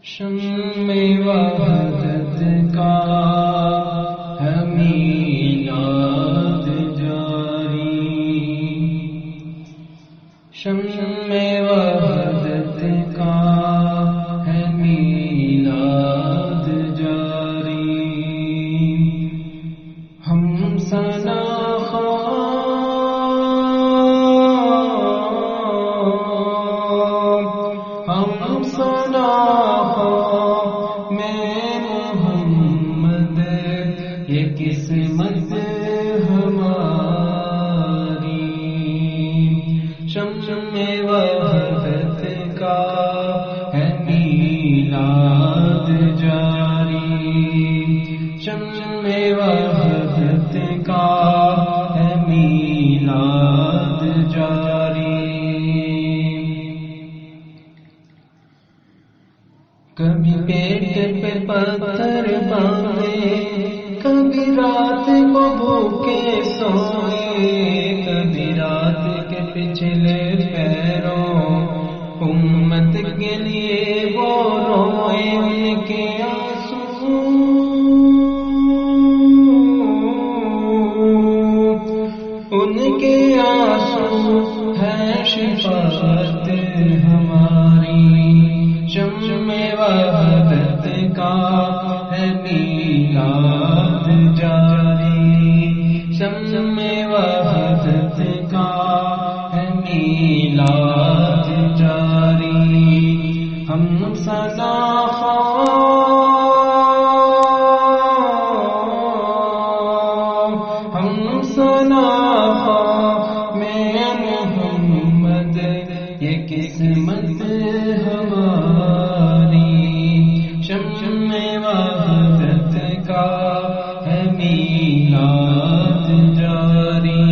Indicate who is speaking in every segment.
Speaker 1: شمع وحدت کا ہے میلاد جاری، شمع وحدت کا ہے میلاد جاری، ہم ثنا یہ قسمت ہماری، شمع وحدت کا ہے میلاد جاری، شمع وحدت کا ہے میلاد جاری، کبھی پیٹ پہ پتھر باندھے، کبھی رات کو بھوکے سوئے، کبھی رات کے پچھلے پیروں امت کے لیے وہ روئے، ان کے آنسو ہے شفاعت ہماری، شمع وحدت کا ہے میلاد جاری، شمع وحدت کا ہے میلاد جاری، ہم سدا میں محمد یہ قسمت ہماری، شمع وحدت کا ہے میلاد جاری،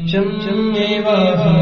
Speaker 1: شمع وحدت